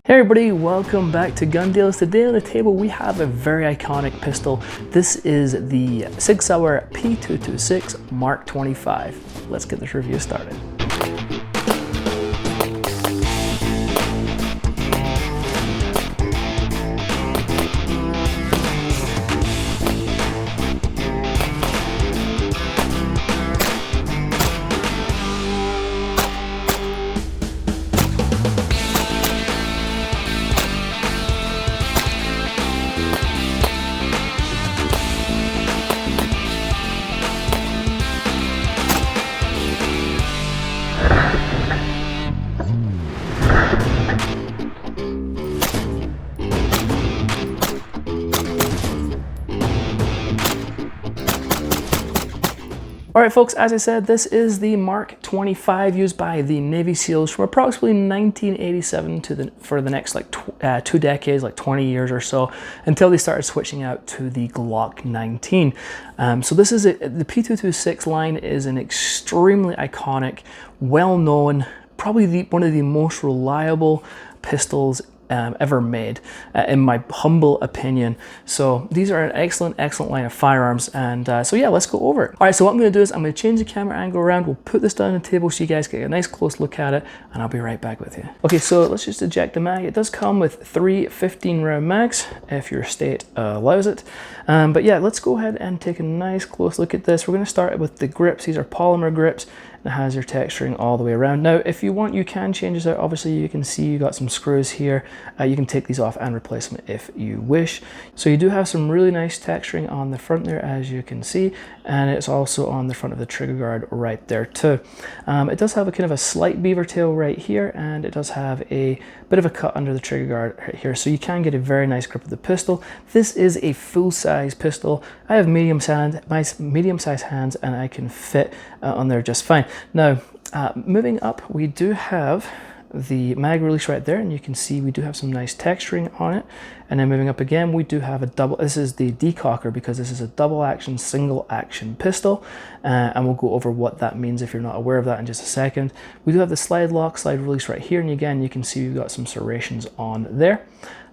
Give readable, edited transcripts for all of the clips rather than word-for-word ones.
Hey everybody, welcome back to Gun Deals. Today on the table we have a very iconic pistol. This is the Sig Sauer P226 MK25. Let's get this review started. Alright folks, as I said, this is the MK25 used by the Navy SEALs from approximately 1987 for the next like 2 decades, like 20 years or so, until they started switching out to the Glock 19. So this is the P226 line is an extremely iconic, well-known, probably one of the most reliable pistols ever made, in my humble opinion. So these are an excellent line of firearms, and so yeah, let's go over it. All right, so what I'm going to do is I'm going to change the camera angle around. We'll put this down on the table so you guys get a nice close look at it, and I'll be right back with you. Okay, so let's just eject the mag. It does come with 3 15-round mags if your state allows it, but yeah, let's go ahead and take a nice close look at this. We're going to start with the grips. These are polymer grips. It has your texturing all the way around. Now, if you want, you can change this out. Obviously, you can see you got some screws here. You can take these off and replace them if you wish. So you do have some really nice texturing on the front there, as you can see, and it's also on the front of the trigger guard right there too. It does have a kind of a slight beaver tail right here, and it does have a bit of a cut under the trigger guard right here, so you can get a very nice grip of the pistol. This is a full-size pistol. I have medium-sized hands, and I can fit on there just fine. Now, moving up, we do have the mag release right there, and you can see we do have some nice texturing on it. And then moving up again, we do have a double, this is the decocker, because this is a double action, single action pistol, and we'll go over what that means if you're not aware of that in just a second. We do have the slide lock, slide release right here, and again, you can see we've got some serrations on there.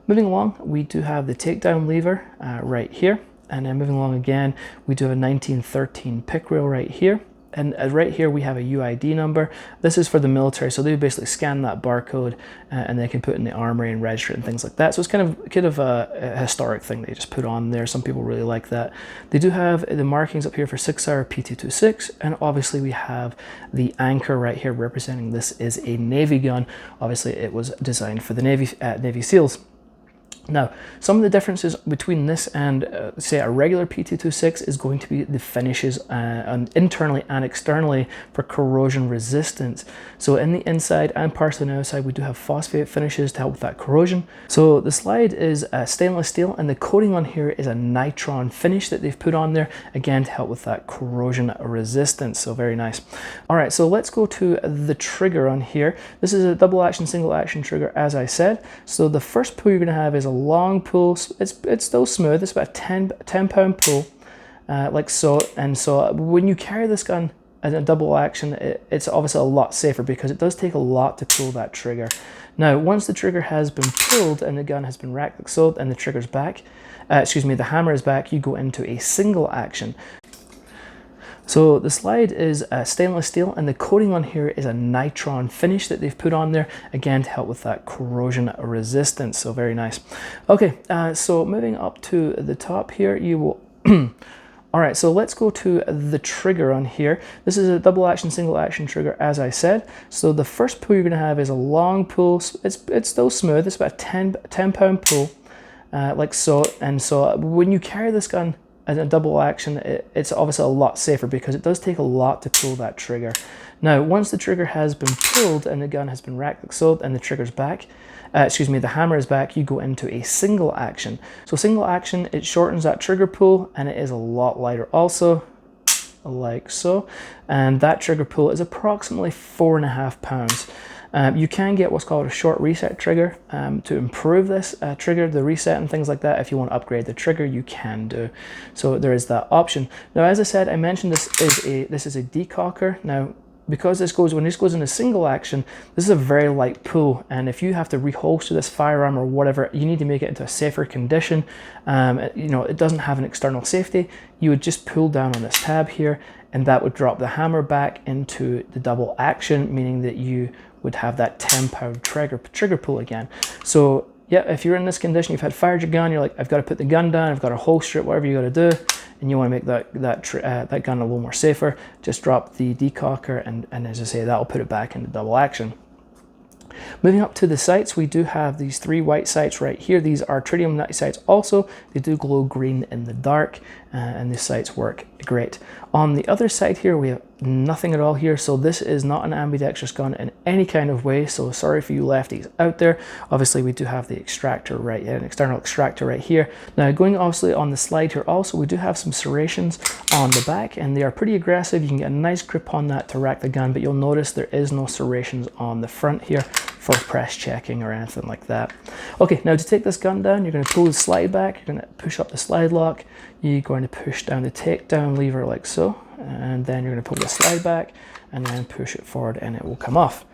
Moving along, we do have the takedown lever right here, and then moving along again, we do have a 1913 pick rail right here. And right here we have a UID number. This is for the military, so they basically scan that barcode and they can put in the armory and register it and things like that. So it's kind of a historic thing they just put on there. Some people really like that. They do have the markings up here for Sig Sauer P226, and obviously we have the anchor right here representing this is a Navy gun. Obviously it was designed for the Navy SEALs. Now, some of the differences between this and say a regular P226 is going to be the finishes internally and externally for corrosion resistance. So in the inside and partially on the outside, we do have phosphate finishes to help with that corrosion. So the slide is stainless steel, and the coating on here is a Nitron finish that they've put on there, again, to help with that corrosion resistance. So very nice. All right, so let's go to the trigger on here. This is a double action, single action trigger, as I said. So the first pull you're going to have is a long pull. It's still smooth. It's about a 10 pound pull, like so. And so when you carry this gun as a double action, it's obviously a lot safer because it does take a lot to pull that trigger. Now, once the trigger has been pulled and the gun has been racked like so, and the trigger's back, the hammer is back, you go into a single action. So the slide is stainless steel, and the coating on here is a Nitron finish that they've put on there, again, to help with that corrosion resistance. So very nice. Okay, so moving up to the top here, you will... All right, so let's go to the trigger on here. This is a double action, single action trigger, as I said. So the first pull you're gonna have is a long pull. It's still smooth. It's about a 10 pound pull, like so. And so when you carry this gun as a double action, it's obviously a lot safer because it does take a lot to pull that trigger. Now, once the trigger has been pulled and the gun has been racked like so, and the trigger's back, the hammer is back, you go into a single action. So single action, it shortens that trigger pull, and it is a lot lighter also, like so. And that trigger pull is approximately 4.5 pounds. You can get what's called a short reset trigger to improve this trigger, the reset and things like that. If you want to upgrade the trigger, you can do. So there is that option. Now, as I said, I mentioned this is a decocker. Now, because when this goes into single action, this is a very light pull, and if you have to reholster this firearm or whatever, you need to make it into a safer condition. You know, it doesn't have an external safety. You would just pull down on this tab here, and that would drop the hammer back into the double action, meaning that you would have that 10-pound trigger pull again. So yeah, if you're in this condition, you've had fired your gun, you're like, I've got to put the gun down, I've got to holster it, whatever you got to do, and you want to make that gun a little more safer, just drop the decocker, and as I say, that'll put it back into double action. Moving up to the sights, we do have these 3 white sights right here. These are tritium nut sights also. They do glow green in the dark, and the sights work great. On the other side here, we have nothing at all here, so this is not an ambidextrous gun in any kind of way, so sorry for you lefties out there. Obviously, we do have the extractor right here, an external extractor right here. Now, going obviously on the slide here also, we do have some serrations on the back, and they are pretty aggressive. You can get a nice grip on that to rack the gun, but you'll notice there is no serrations on the front here for press checking or anything like that. Okay, now to take this gun down, you're going to pull the slide back, you're going to push up the slide lock, you're going to push down the takedown lever like so, and then you're going to pull the slide back and then push it forward and it will come off.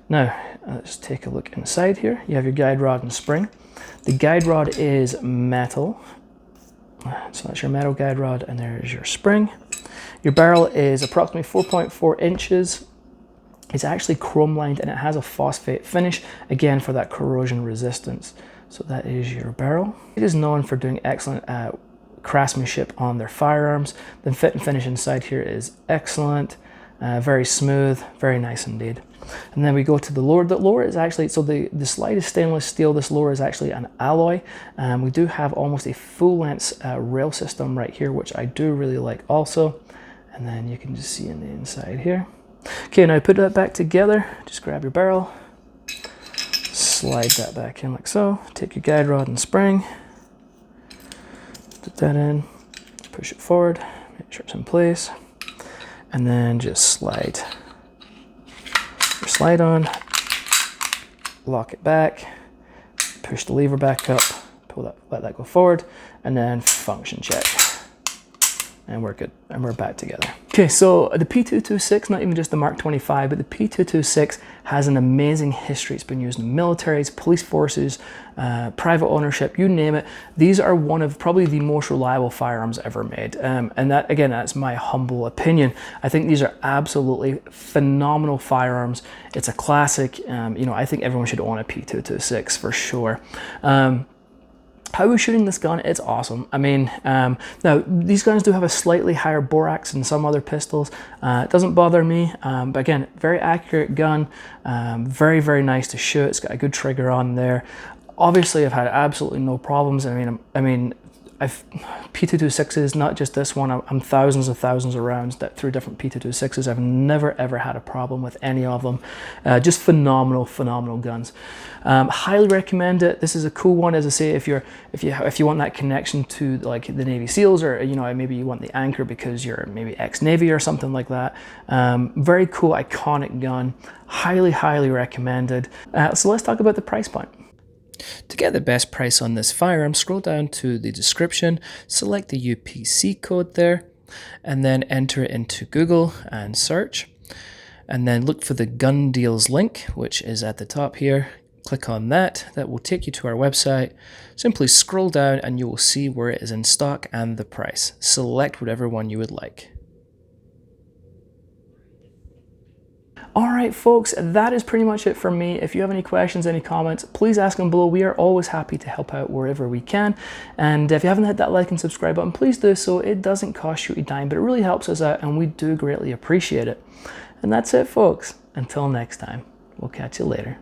Now, let's take a look inside here. You have your guide rod and spring. The guide rod is metal, so that's your metal guide rod, and there's your spring. Your barrel is approximately 4.4 inches. It's actually chrome lined and it has a phosphate finish, again for that corrosion resistance. So that is your barrel. It is known for doing excellent craftsmanship on their firearms. The fit and finish inside here is excellent, very smooth, very nice indeed. And then we go to the lower. The lower is actually, so the slide is stainless steel, this lower is actually an alloy. We do have almost a full length rail system right here, which I do really like also. And then you can just see in the inside here. Okay, now put that back together. Just grab your barrel, slide that back in like so, take your guide rod and spring, put that in, push it forward, make sure it's in place, and then just slide your slide on, lock it back, push the lever back up, pull that, let that go forward, and then function check. And we're good, and we're back together. Okay, so the P226, not even just the Mark 25, but the P226 has an amazing history. It's been used in militaries, police forces, private ownership, you name it. These are one of probably the most reliable firearms ever made. And that, again, that's my humble opinion. I think these are absolutely phenomenal firearms. It's a classic. You know, I think everyone should own a P226 for sure. How are we shooting this gun? It's awesome. I mean, now these guns do have a slightly higher borax than some other pistols. It doesn't bother me, but again, very accurate gun, very, very nice to shoot. It's got a good trigger on there. Obviously, I've had absolutely no problems. I mean, P226s, not just this one, I'm thousands and thousands of rounds through different P226s. I've never ever had a problem with any of them. Just phenomenal guns. Highly recommend it. This is a cool one, as I say, if you want that connection to like the Navy SEALs, or you know, maybe you want the anchor because you're maybe ex-Navy or something like that. Very cool, iconic gun. Highly recommended. So let's talk about the price point. To get the best price on this firearm, scroll down to the description, select the UPC code there, and then enter it into Google and search. And then look for the gun deals link, which is at the top here. Click on that. That will take you to our website. Simply scroll down and you will see where it is in stock and the price. Select whatever one you would like. All right, folks, that is pretty much it from me. If you have any questions, any comments, please ask them below. We are always happy to help out wherever we can. And if you haven't hit that like and subscribe button, please do so. It doesn't cost you a dime, but it really helps us out, and we do greatly appreciate it. And that's it, folks. Until next time, we'll catch you later.